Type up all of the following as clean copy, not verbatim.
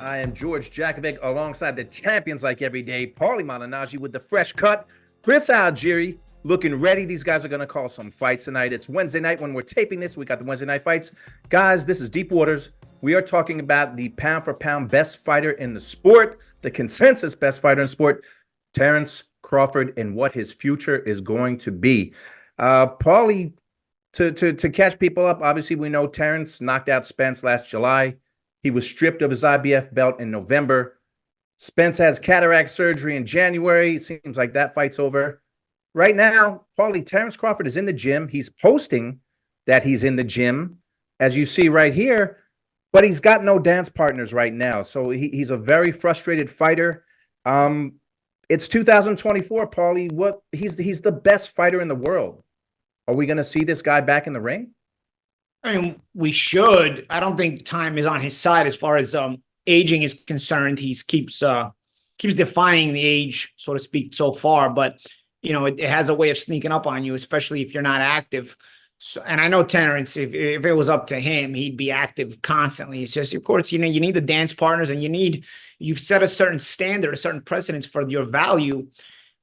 I am George Jackovic alongside the champions like every day, Paulie Malignaggi with the fresh cut, Chris Algieri looking ready. These guys are going to call some fights tonight. It's Wednesday night when we're taping this. We got the Wednesday night fights. Guys, this is Deep Waters. We are talking about the pound-for-pound best fighter in the sport, the consensus best fighter in sport, Terence Crawford, and what his future is going to be. Paulie, to catch people up, obviously we know Terence knocked out Spence last July. He was stripped of his IBF belt in November. Spence has cataract surgery in January. It seems like that fight's over. Right now, Paulie, Terence Crawford is in the gym. He's posting that he's in the gym, as you see right here, but he's got no dance partners right now. So he's a very frustrated fighter. It's 2024, Paulie. He's the best fighter in the world. Are we going to see this guy back in the ring? I mean, we should. I don't think time is on his side as far as aging is concerned. He keeps defying the age, so to speak, so far. But you know, it has a way of sneaking up on you, especially if you're not active. So, and I know Terence, if it was up to him, he'd be active constantly. It's just, of course, you know, you need the dance partners, and you've set a certain standard, a certain precedence for your value,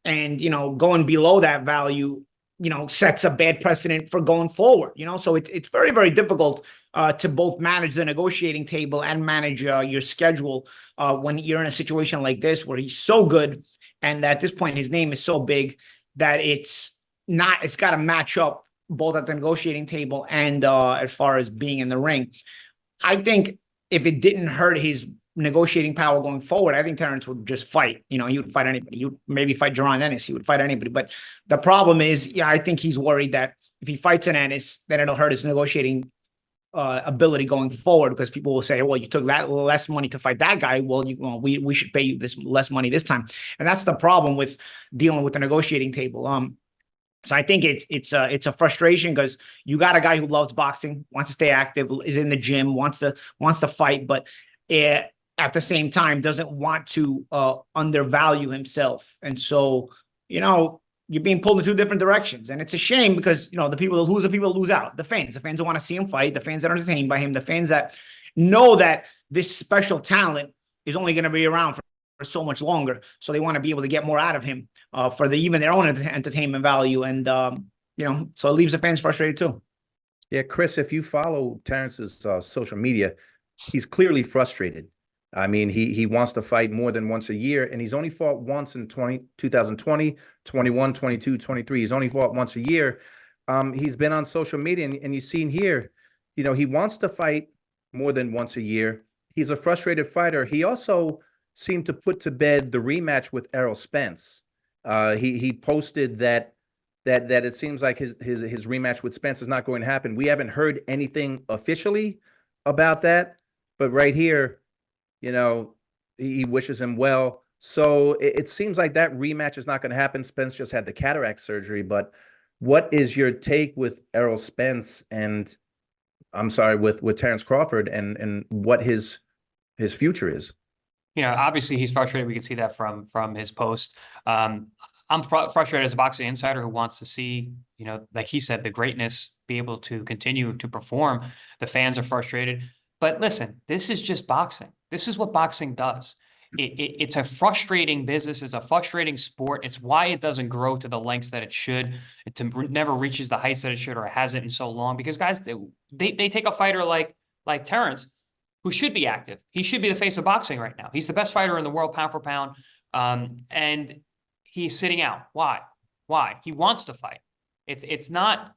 and you know, going below that value, you know, sets a bad precedent for going forward, you know? So it's very, very difficult to both manage the negotiating table and manage your schedule when you're in a situation like this, where he's so good. And at this point, his name is so big that it's got to match up both at the negotiating table and as far as being in the ring. I think if it didn't hurt his negotiating power going forward, I think Terence would just fight. You know, he would fight anybody. He would maybe fight Jaron Ennis. He would fight anybody. But the problem is, yeah, I think he's worried that if he fights an Ennis, then it'll hurt his negotiating ability going forward, because people will say, well, you took that less money to fight that guy. Well, we should pay you this less money this time. And that's the problem with dealing with the negotiating table. So I think it's a frustration, because you got a guy who loves boxing, wants to stay active, is in the gym, wants to fight, but at the same time doesn't want to undervalue himself. And so, you know, you're being pulled in two different directions. And it's a shame, because, you know, the people that lose out. The fans who want to see him fight, the fans that are entertained by him, the fans that know that this special talent is only going to be around for so much longer. So they want to be able to get more out of him for even their own entertainment value. And, you know, so it leaves the fans frustrated too. Yeah, Chris, if you follow Terrence's social media, he's clearly frustrated. I mean, he wants to fight more than once a year, and he's only fought once in 2020, 21, 22, 23. He's only fought once a year. He's been on social media, and you've seen here, you know, he wants to fight more than once a year. He's a frustrated fighter. He also seemed to put to bed the rematch with Errol Spence. He posted that it seems like his rematch with Spence is not going to happen. We haven't heard anything officially about that, but right here, you know, he wishes him well. So it seems like that rematch is not going to happen. Spence just had the cataract surgery. But what is your take with Errol Spence and, I'm sorry, with Terence Crawford and what his future is? You know, obviously he's frustrated. We can see that from his post. I'm frustrated as a boxing insider who wants to see, you know, like he said, the greatness be able to continue to perform. The fans are frustrated. But listen, this is just boxing. This is what boxing does. It's a frustrating business. It's a frustrating sport. It's why it doesn't grow to the lengths that it should. It never reaches the heights that it should, or hasn't in so long. Because guys, they take a fighter like Terence, who should be active. He should be the face of boxing right now. He's the best fighter in the world, pound for pound, and he's sitting out. Why? He wants to fight. It's not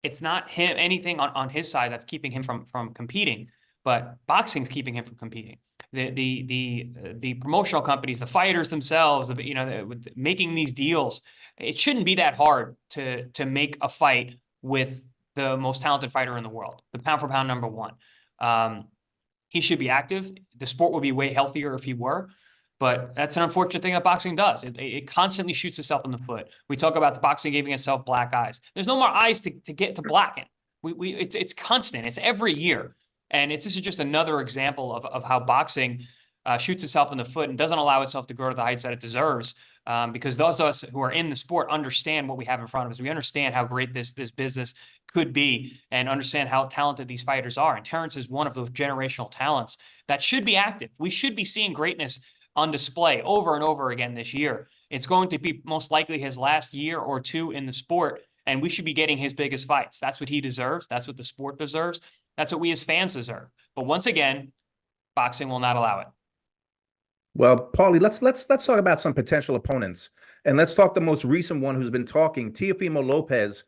him, anything on his side that's keeping him from competing. But boxing's keeping him from competing. The promotional companies, the fighters themselves, you know, making these deals. It shouldn't be that hard to make a fight with the most talented fighter in the world, the pound for pound #1. He should be active. The sport would be way healthier if he were. But that's an unfortunate thing that boxing does. It constantly shoots itself in the foot. We talk about the boxing giving itself black eyes. There's no more eyes to get to blacken. It's constant. It's every year. And this is just another example of how boxing shoots itself in the foot and doesn't allow itself to grow to the heights that it deserves. Because those of us who are in the sport understand what we have in front of us. We understand how great this business could be and understand how talented these fighters are. And Terence is one of those generational talents that should be active. We should be seeing greatness on display over and over again this year. It's going to be most likely his last year or two in the sport, and we should be getting his biggest fights. That's what he deserves. That's what the sport deserves. That's what we as fans deserve. But once again, boxing will not allow it. Well, Paulie, let's talk about some potential opponents, and let's talk the most recent one who's been talking, Teofimo Lopez,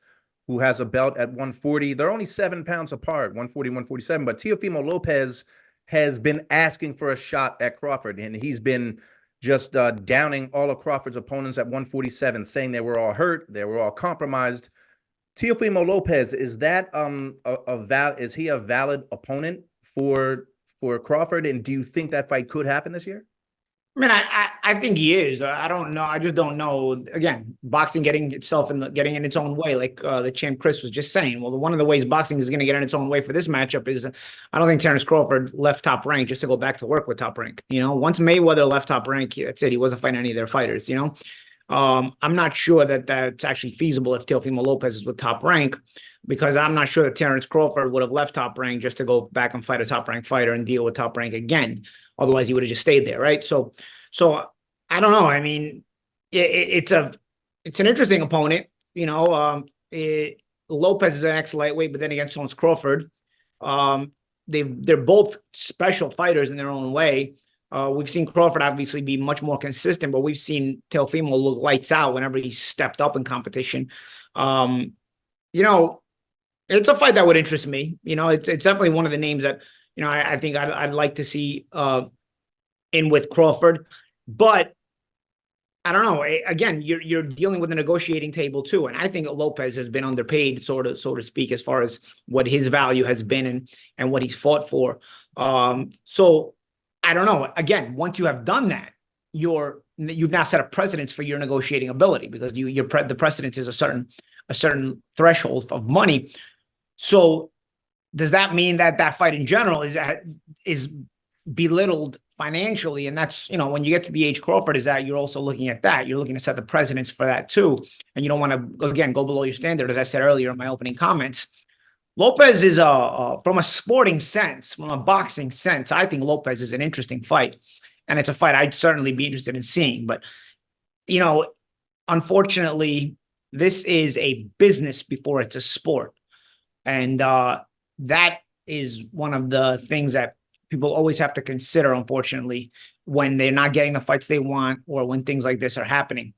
who has a belt at 140. They're only 7 pounds apart, 140, 147. But Teofimo Lopez has been asking for a shot at Crawford, and he's been just downing all of Crawford's opponents at 147, saying they were all hurt, they were all compromised. Teofimo Lopez, is that is he a valid opponent for Crawford? And do you think that fight could happen this year? I mean, I think he is. I don't know. I just don't know. Again, boxing getting itself getting in its own way, like the champ Chris was just saying. Well, one of the ways boxing is going to get in its own way for this matchup is I don't think Terence Crawford left Top Rank just to go back to work with Top Rank. You know, once Mayweather left Top Rank, that's it. He wasn't fighting any of their fighters. You know, I'm not sure that that's actually feasible if Teofimo Lopez is with Top Rank, because I'm not sure that Terence Crawford would have left Top Rank just to go back and fight a Top Rank fighter and deal with Top Rank again. Otherwise, he would have just stayed there, right? So I don't know. I mean, it's an interesting opponent. You know, Lopez is an ex-lightweight, but then again, so is Crawford. They're both special fighters in their own way. We've seen Crawford obviously be much more consistent, but we've seen Teofimo look lights out whenever he stepped up in competition. You know, it's a fight that would interest me. You know, it's definitely one of the names that, you know, I think I'd like to see in with Crawford, but I don't know. Again, you're dealing with a negotiating table too, and I think Lopez has been underpaid, so to speak, as far as what his value has been and what he's fought for. So I don't know. Again, once you have done that, you've now set a precedence for your negotiating ability, because the precedence is a certain threshold of money. So does that mean that fight in general is belittled financially? And that's, you know, when you get to the age Crawford is at, you're also looking at that. You're looking to set the precedence for that too. And you don't want to, again, go below your standard. As I said earlier in my opening comments, Lopez is from a sporting sense, from a boxing sense, I think Lopez is an interesting fight. And it's a fight I'd certainly be interested in seeing. But, you know, unfortunately, this is a business before it's a sport. And that is one of the things that people always have to consider, unfortunately, when they're not getting the fights they want or when things like this are happening.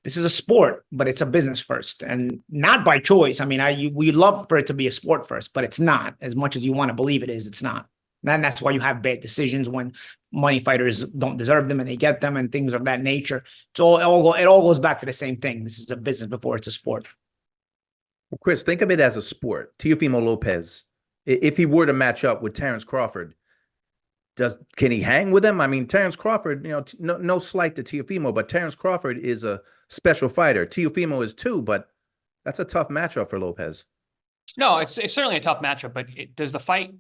This is a sport, but it's a business first, and not by choice. I mean, we love for it to be a sport first, but it's not. As much as you want to believe it is, it's not. And that's why you have bad decisions when money fighters don't deserve them and they get them and things of that nature. So it all goes back to the same thing. This is a business before it's a sport. Well, Chris, think of it as a sport. Teofimo Lopez, if he were to match up with Terence Crawford, can he hang with him? I mean, Terence Crawford, you know, no slight to Teofimo, but Terence Crawford is a special fighter. Teofimo is too, but that's a tough matchup for Lopez. No, it's certainly a tough matchup, but does the fight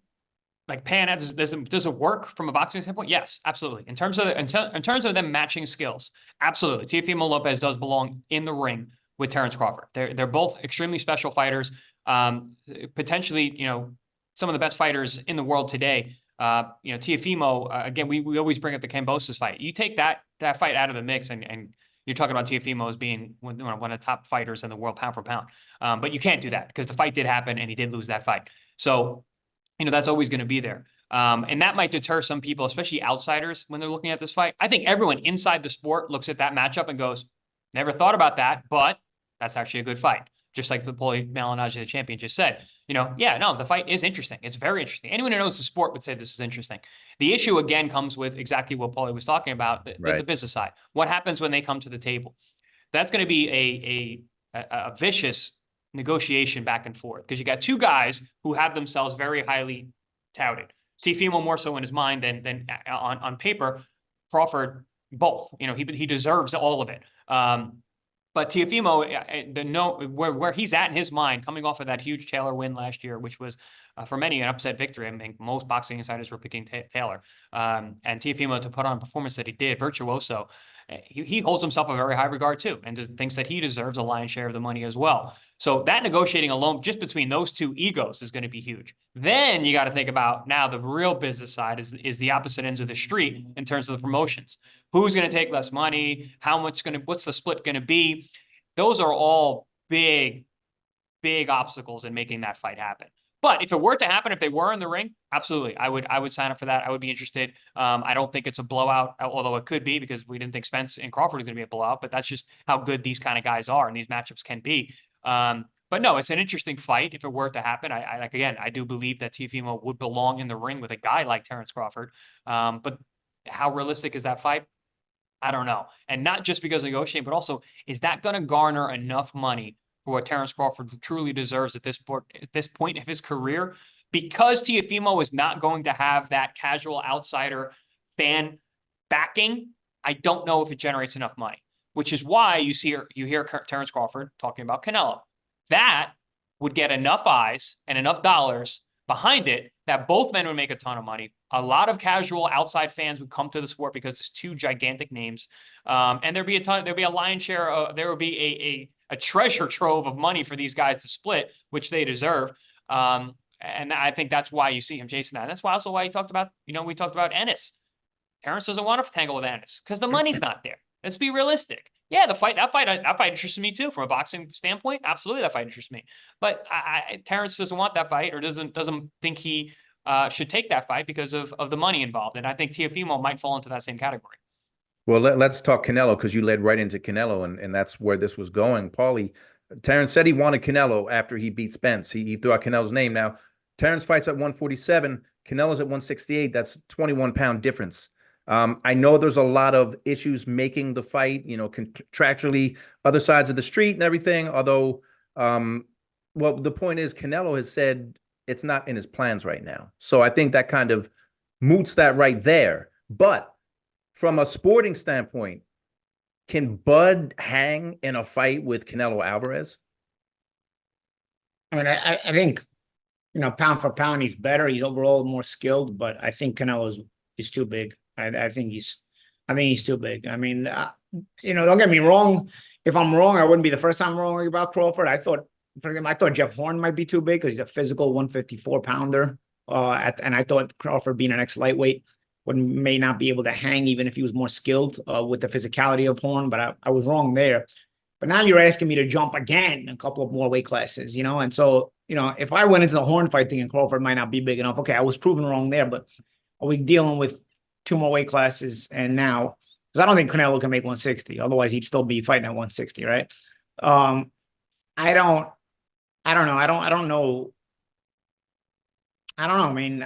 like pan out? Does it work from a boxing standpoint? Yes, absolutely. In terms of them matching skills, absolutely. Teofimo Lopez does belong in the ring with Terence Crawford. They're both extremely special fighters. Potentially, you know, some of the best fighters in the world today. You know, Teofimo, again, we always bring up the Kambosos fight. You take that fight out of the mix and you're talking about Teofimo as being one of the top fighters in the world pound for pound. But you can't do that because the fight did happen and he did lose that fight. So, you know, that's always going to be there. And that might deter some people, especially outsiders, when they're looking at this fight. I think everyone inside the sport looks at that matchup and goes, never thought about that, but that's actually a good fight. Just like the Paulie Malignaggi, the champion, just said, you know, yeah, no, the fight is interesting. It's very interesting. Anyone who knows the sport would say this is interesting. The issue, again, comes with exactly what Paulie was talking about, the business side. What happens when they come to the table? That's going to be a vicious negotiation back and forth, because you got two guys who have themselves very highly touted. Teofimo more so in his mind than on paper. Crawford, both. You know, he deserves all of it. But Teofimo, where he's at in his mind, coming off of that huge Taylor win last year, which was for many, an upset victory. I think most boxing insiders were picking Taylor. And Teofimo, to put on a performance that he did, virtuoso, he holds himself a very high regard too, and just thinks that he deserves a lion's share of the money as well. So that negotiating alone, just between those two egos, is going to be huge. Then you got to think about now the real business side is the opposite ends of the street in terms of the promotions. Who's going to take less money? What's the split going to be? Those are all big obstacles in making that fight happen. But if it were to happen, if they were in the ring, absolutely, I would sign up for that. I would be interested. I don't think it's a blowout, although it could be, because we didn't think Spence and Crawford was going to be a blowout. But that's just how good these kind of guys are, and these matchups can be. But no, it's an interesting fight if it were to happen. I do believe that Teofimo would belong in the ring with a guy like Terence Crawford. But how realistic is that fight? I don't know. And not just because of negotiating, but also, is that going to garner enough money for what Terence Crawford truly deserves at this point of his career? Because Teofimo is not going to have that casual outsider fan backing, I don't know if it generates enough money, which is why you hear Terence Crawford talking about Canelo. That would get enough eyes and enough dollars behind it that both men would make a ton of money. A lot of casual outside fans would come to the sport because it's two gigantic names. And there'd be a lion's share, there would be a treasure trove of money for these guys to split, which they deserve. And I think that's why you see him chasing that. And that's also why we talked about Ennis. Terence doesn't want to tangle with Ennis because the money's not there. Let's be realistic. Yeah, that fight interests me too from a boxing standpoint. Absolutely, that fight interests me. But Terence doesn't want that fight, or doesn't think he should take that fight because of the money involved. And I think Teofimo might fall into that same category. Well, let's talk Canelo, because you led right into Canelo, and that's where this was going. Paulie, Terence said he wanted Canelo after he beat Spence. He threw out Canelo's name. Now, Terence fights at 147. Canelo's at 168. That's 21-pound difference. I know there's a lot of issues making the fight, contractually, other sides of the street and everything. Although, well, the point is, Canelo has said it's not in his plans right now. So I think that kind of moots that right there. But from a sporting standpoint, can Bud hang in a fight with Canelo Alvarez? I mean, I think, pound for pound, he's better. He's overall more skilled, but I think Canelo is too big. I think he's too big. I mean, don't get me wrong. If I'm wrong, I wouldn't be the first time wrong about Crawford. I thought Jeff Horn might be too big because he's a physical 154-pounder. And I thought Crawford, being an ex-lightweight, may not be able to hang even if he was more skilled with the physicality of Horn. But I was wrong there. But now you're asking me to jump again a couple of more weight classes, And so, if I went into the Horn fight thinking Crawford might not be big enough, okay, I was proven wrong there. But are we dealing with 2 more weight classes? And now, because I don't think Canelo can make 160, otherwise he'd still be fighting at 160, right? I don't know. I don't know. I mean,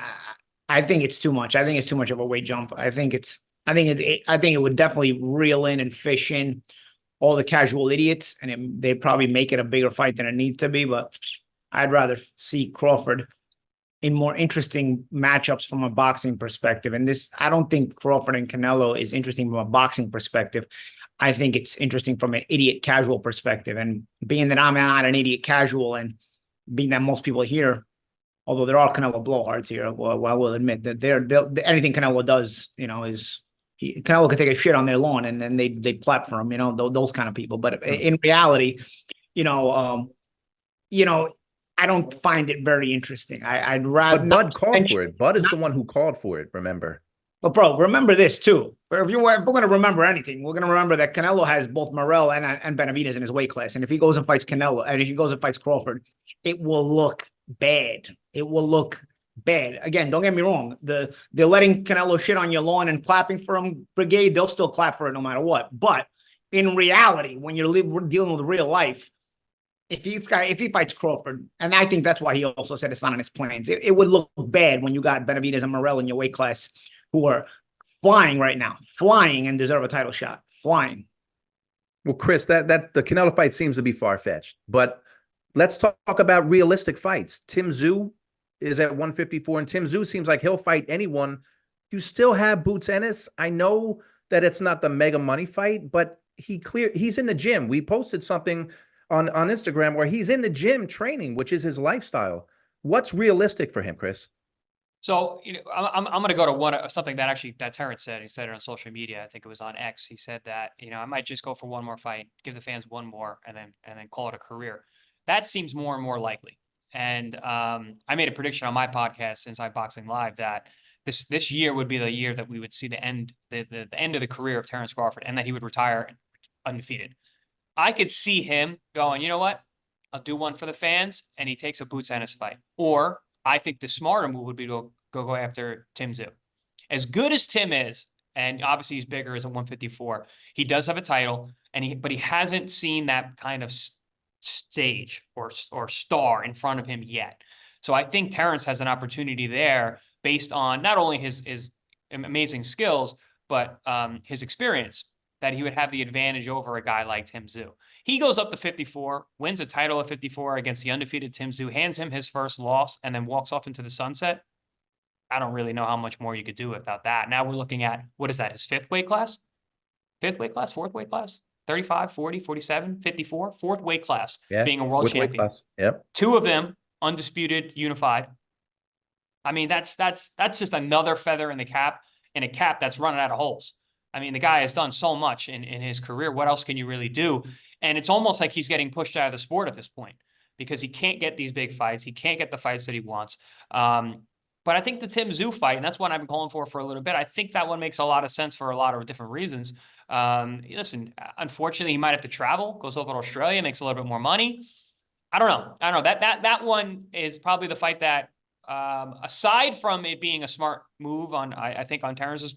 I think it's too much. I think it's too much of a weight jump. I think it would definitely reel in and fish in all the casual idiots, and they'd probably make it a bigger fight than it needs to be. But I'd rather see Crawford in more interesting matchups from a boxing perspective. And I don't think Crawford and Canelo is interesting from a boxing perspective. I think it's interesting from an idiot casual perspective. And being that I'm not an idiot casual, and being that most people here, although there are Canelo blowhards here, well, I will admit that anything Canelo does, is Canelo could take a shit on their lawn and then they clap for him, those kind of people. But in reality, I don't find it very interesting. I'd rather. But Bud called for it. Bud is the one who called for it, remember? But bro, remember this too. If we're going to remember anything, we're going to remember that Canelo has both Morrell and Benavidez in his weight class. And if he goes and fights Canelo, and if he goes and fights Crawford, it will look bad. It will look bad. Again, don't get me wrong. They're letting Canelo shit on your lawn and clapping for him, brigade. They'll still clap for it no matter what. But in reality, when you're dealing with real life, if he fights Crawford, and I think that's why he also said it's not in his plans, it would look bad when you got Benavidez and Morrell in your weight class who are flying right now, flying and deserve a title shot, flying. Well, Chris, that the Canelo fight seems to be far-fetched, but let's talk about realistic fights. Tim Tszyu is at 154, and Tim Tszyu seems like he'll fight anyone. You still have Boots Ennis. I know that it's not the mega money fight, but he's in the gym. We posted something on Instagram where he's in the gym training, which is his lifestyle. What's realistic for him, Chris? So, I'm going to go to something that Terence said. He said it on social media. I think it was on X. He said that, I might just go for one more fight, give the fans one more, and then call it a career. That seems more and more likely. And I made a prediction on my podcast, Inside Boxing Live, that this year would be the year that we would see the end of the career of Terence Crawford, and that he would retire undefeated. I could see him going, you know what? I'll do one for the fans, and he takes a Boots Ennis fight. Or I think the smarter move would be to go after Tim Tszyu. As good as Tim is, and obviously he's bigger as a 154, he does have a title, but he hasn't seen that kind of stage or star in front of him yet. So I think Terence has an opportunity there based on not only his amazing skills, but his experience, that he would have the advantage over a guy like Tim Tszyu. He goes up to 54, wins a title at 54 against the undefeated Tim Tszyu, hands him his first loss, and then walks off into the sunset. I don't really know how much more you could do about that. Now we're looking at, what is that, his fifth weight class? Fifth weight class? Fourth weight class? 35, 40, 47, 54? Fourth weight class, being a world champion. Yep. Two of them undisputed, unified. I mean, that's just another feather in the cap, in a cap that's running out of holes. I mean, the guy has done so much in his career. What else can you really do? And it's almost like he's getting pushed out of the sport at this point because he can't get these big fights. He can't get the fights that he wants. But I think the Tim Tszyu fight, and that's what I've been calling for a little bit, I think that one makes a lot of sense for a lot of different reasons. Listen, unfortunately, he might have to travel, goes over to Australia, makes a little bit more money. I don't know. That one is probably the fight that, aside from it being a smart move on, I think on Terence's,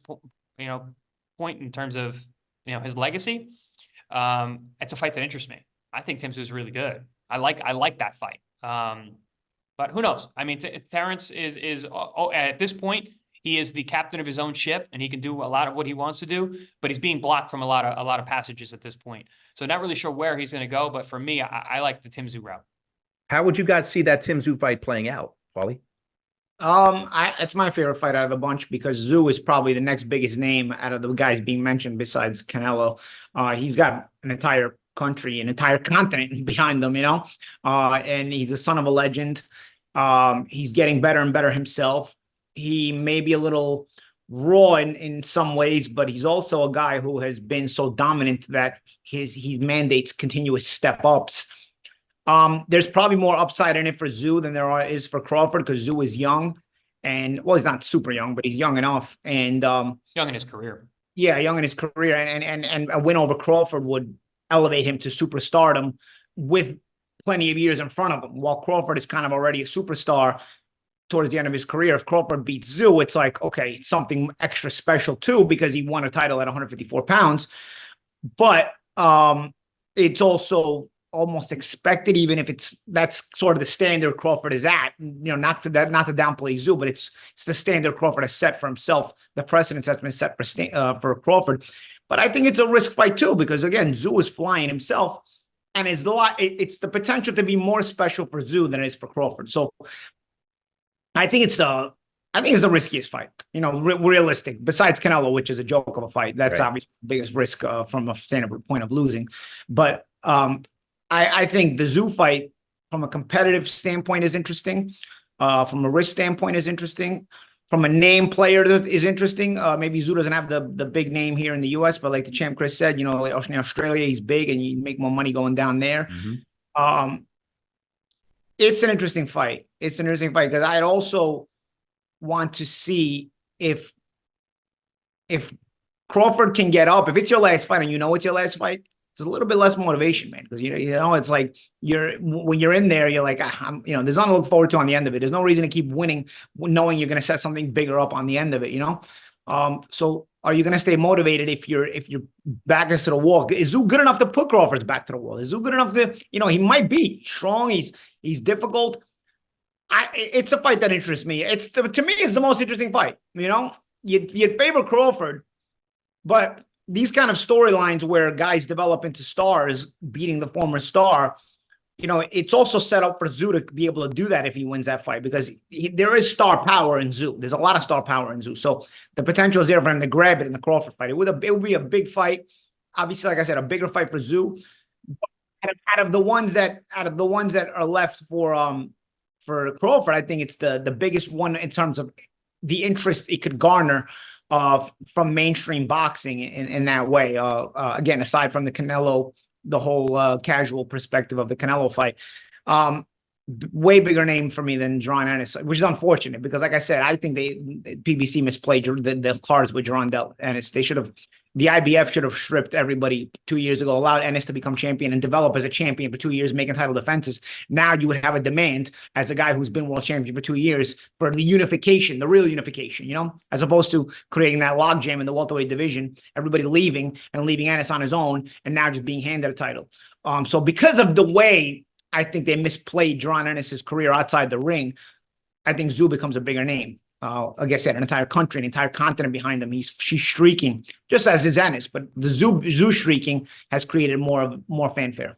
point in terms of, his legacy, it's a fight that interests me. I think Tim Tszyu is really good. I like that fight. But who knows? I mean, Terence is at this point, he is the captain of his own ship, and he can do a lot of what he wants to do. But he's being blocked from a lot of passages at this point. So not really sure where he's going to go. But for me, I like the Tim Tszyu route. How would you guys see that Tim Tszyu fight playing out, Paulie? It's my favorite fight out of the bunch because Tszyu is probably the next biggest name out of the guys being mentioned besides Canelo. He's got an entire country, an entire continent behind them, and he's the son of a legend. He's getting better and better himself. He may be a little raw in some ways, but he's also a guy who has been so dominant that he mandates continuous step-ups. There's probably more upside in it for Tszyu than there is for Crawford because Tszyu is young and, well, he's not super young, but he's young enough. And young in his career. Yeah, young in his career. And a win over Crawford would elevate him to superstardom with plenty of years in front of him. While Crawford is kind of already a superstar towards the end of his career, if Crawford beats Tszyu, it's like, okay, it's something extra special too because he won a title at 154 pounds. But it's also almost expected, even if that's sort of the standard Crawford is at, not to downplay Tszyu, but it's the standard Crawford has set for himself, the precedence that's been set for Crawford. But I think it's a risk fight too, because again, Tszyu is flying himself, and it's the potential to be more special for Tszyu than it is for Crawford. So I think it's the riskiest fight, realistic, besides Canelo, which is a joke of a fight. That's obviously the biggest risk from a standard point of losing. But I think the Tszyu fight from a competitive standpoint is interesting. From a risk standpoint is interesting. From a name player is interesting. Maybe Tszyu doesn't have the big name here in the U.S., but like the champ Chris said, in Australia, he's big and you make more money going down there. Mm-hmm. It's an interesting fight. It's an interesting fight because I'd also want to see if Crawford can get up. If it's your last fight and it's your last fight, it's a little bit less motivation, man, because it's like when you're in there, you're like, there's nothing to look forward to on the end of it. There's no reason to keep winning, knowing you're going to set something bigger up on the end of it, So are you going to stay motivated if your back is to the wall? Is Tszyu good enough to put Crawford's back to the wall? Is Tszyu good enough to, he might be strong. He's difficult. It's a fight that interests me. To me, it's the most interesting fight. You'd favor Crawford, but these kind of storylines where guys develop into stars, beating the former star, it's also set up for Tszyu to be able to do that if he wins that fight because there is star power in Tszyu. There's a lot of star power in Tszyu. So the potential is there for him to grab it in the Crawford fight. It would be a big fight. Obviously, like I said, a bigger fight for Tszyu. Out of the ones that are left for for Crawford, I think it's the biggest one in terms of the interest it could garner from mainstream boxing in that way. Again, aside from the Canelo, the whole casual perspective of the Canelo fight. Way bigger name for me than Jaron Ennis, which is unfortunate because, like I said, I think PBC misplayed the cards with Jaron Ennis. The IBF should have stripped everybody 2 years ago, allowed Ennis to become champion and develop as a champion for 2 years, making title defenses. Now you would have a demand as a guy who's been world champion for 2 years for the unification, the real unification, as opposed to creating that logjam in the welterweight division, everybody leaving and leaving Ennis on his own and now just being handed a title. So because of the way I think they misplayed Jaron Ennis' career outside the ring, I think Tszyu becomes a bigger name. Like I said, an entire country, an entire continent behind him. She's streaking, just as is Ennis, but the Tszyu streaking has created more fanfare.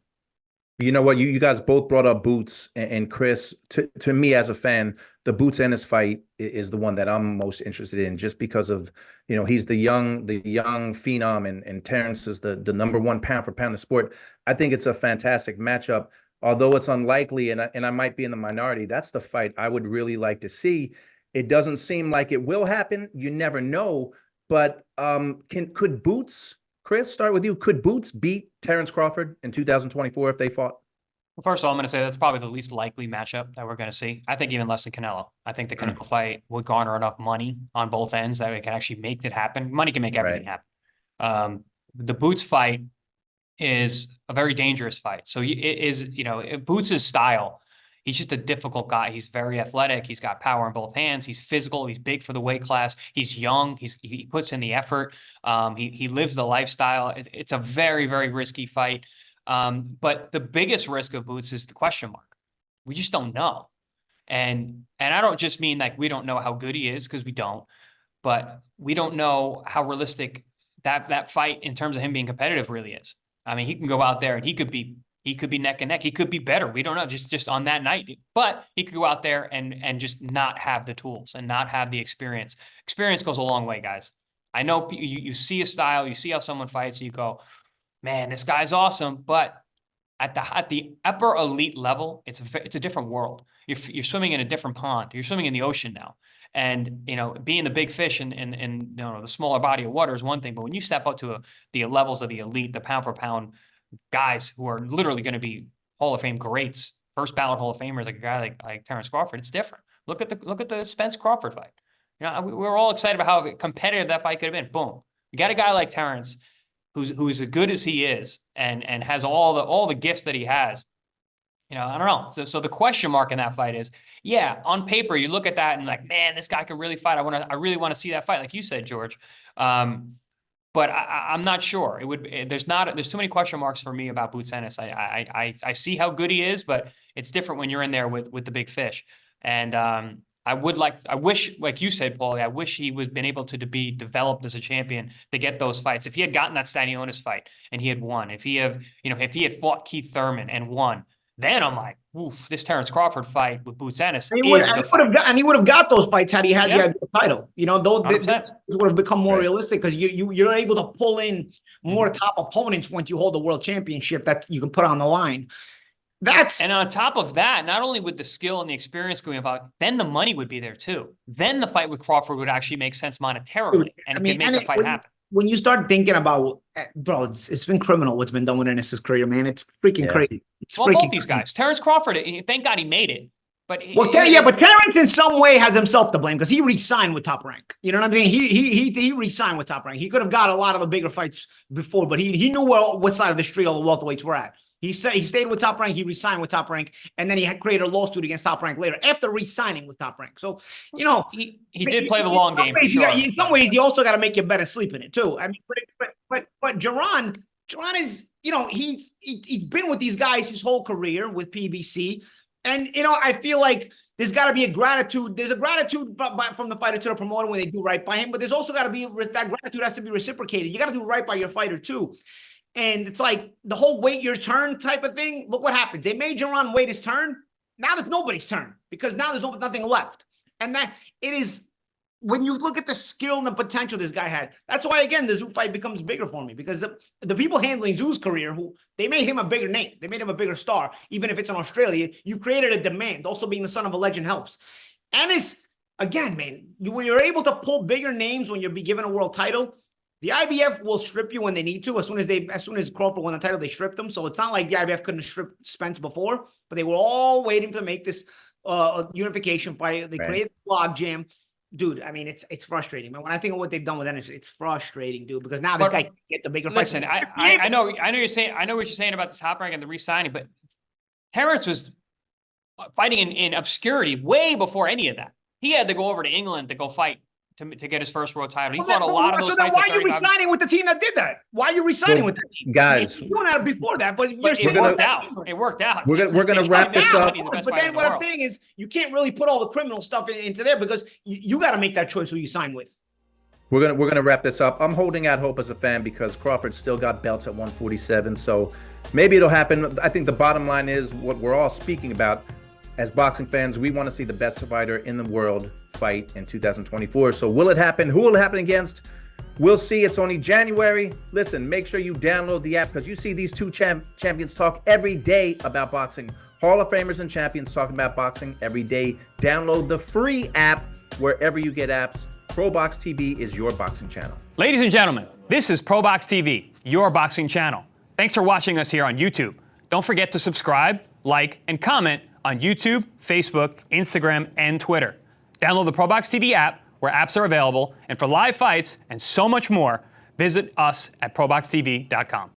You know what? You guys both brought up Boots and Chris. To me, as a fan, the Boots Ennis fight is the one that I'm most interested in, just because of, he's the young phenom, and Terence is the number one pound for pound of sport. I think it's a fantastic matchup. Although it's unlikely, and I might be in the minority, that's the fight I would really like to see. It doesn't seem like it will happen. You never know. But could Boots, Chris, start with you? Could Boots beat Terence Crawford in 2024 if they fought? Well, first of all, I'm going to say that's probably the least likely matchup that we're going to see. I think even less than Canelo. I think the Canelo fight would garner enough money on both ends that it can actually make it happen. Money can make everything happen. The Boots fight is a very dangerous fight. So it is, Boots' style. He's just a difficult guy. He's very athletic. He's got power in both hands. He's physical. He's big for the weight class. He's young. He puts in the effort. He lives the lifestyle. It's a very, very risky fight. But the biggest risk of Boots is the question mark. We just don't know. And I don't just mean like we don't know how good he is, because we don't, but we don't know how realistic that fight in terms of him being competitive really is. I mean, he can go out there and he could be neck and neck. He could be better. We don't know, just on that night. But he could go out there and just not have the tools and not have the experience. Experience goes a long way, guys. I know you see a style, you see how someone fights, you go, man, this guy's awesome. But at the upper elite level, it's a different world. You're swimming in a different pond. You're swimming in the ocean now. And, being the big fish in the smaller body of water is one thing. But when you step up to the levels of the elite, the pound for pound guys who are literally going to be Hall of Fame greats, first ballot Hall of Famers, like a guy like Terence Crawford, it's different. Look at the Spence Crawford fight. We're all excited about how competitive that fight could have been. Boom. You got a guy like Terence who's as good as he is and has all the gifts that he has. I don't know. So the question mark in that fight is, on paper, you look at that and like, man, this guy could really fight. I really want to see that fight, like you said, George. But I'm not sure. There's too many question marks for me about Boots Ennis. I see how good he is, but it's different when you're in there with the big fish. And I wish, like you said, Paulie, I wish he was been able to be developed as a champion to get those fights. If he had gotten that Stanionis fight and he had won, if he had fought Keith Thurman and won, then I'm like, oof, this Terence Crawford fight with Boots Ennis he would have got those fights had he had the title. Those would have become more realistic because you're able to pull in more top opponents once you hold the world championship that you can put on the line. And on top of that, not only with the skill and the experience going about, then the money would be there too. Then the fight with Crawford would actually make sense monetarily, and it could make the fight happen. When you start thinking about, bro, it's been criminal what's been done with Ennis' career, man. It's freaking crazy. Both these guys. Terence Crawford, thank God he made it. But but Terence in some way has himself to blame because he re-signed with Top Rank. You know what I'm saying? He re-signed with Top Rank. He could have got a lot of the bigger fights before, but he knew what side of the street all the welterweights were at. He stayed with Top Rank. He re-signed with Top Rank, and then he had created a lawsuit against Top Rank later after re-signing with Top Rank. So, he did play the long game. In some ways, you also got to make your bed and sleep in it too. I mean, but Jaron is, he's been with these guys his whole career with PBC, and I feel like there's got to be a gratitude. There's a gratitude from the fighter to the promoter when they do right by him, but there's also got to be that gratitude has to be reciprocated. You got to do right by your fighter too. And it's like the whole wait your turn type of thing. Look what happens. They made Jaron wait his turn. Now there's nobody's turn because now there's nothing left. And that it is when you look at the skill and the potential this guy had, that's why, again, the Tszyu fight becomes bigger for me, because the people handling Tszyu's career, they made him a bigger name. They made him a bigger star. Even if it's in Australia, you created a demand. Also, being the son of a legend helps. Ennis, again, man, when you're able to pull bigger names when you're be given a world title, the IBF will strip you when they need to. As soon as Crawford won the title, they stripped him. So it's not like the IBF couldn't strip Spence before, but they were all waiting to make this unification fight. They created a log jam. Dude, I mean, it's frustrating, man. When I think of what they've done with Ennis, it's frustrating, dude, because now this guy can get the bigger fight. Listen, I know what you're saying about the Top Rank and the re-signing, but Terence was fighting in obscurity way before any of that. He had to go over to England to go fight to get his first world title. He fought a lot of those fights. Why are you resigning with the team that did that? Why are you resigning with that team? Guys, you doing that before that, but it worked out. It worked out. We're gonna wrap this up. But then what I'm saying is, you can't really put all the criminal stuff into there, because you got to make that choice who you sign with. We're gonna wrap this up. I'm holding out hope as a fan because Crawford still got belts at 147, so maybe it'll happen. I think the bottom line is what we're all speaking about. As boxing fans, we want to see the best fighter in the world fight in 2024. So will it happen? Who will it happen against? We'll see. It's only January. Listen, make sure you download the app, because you see these two champions talk every day about boxing. Hall of Famers and champions talking about boxing every day. Download the free app wherever you get apps. ProBox TV is your boxing channel. Ladies and gentlemen, this is ProBox TV, your boxing channel. Thanks for watching us here on YouTube. Don't forget to subscribe, like, and comment on YouTube, Facebook, Instagram, and Twitter. Download the ProBox TV app where apps are available, and for live fights and so much more, visit us at ProBoxTV.com.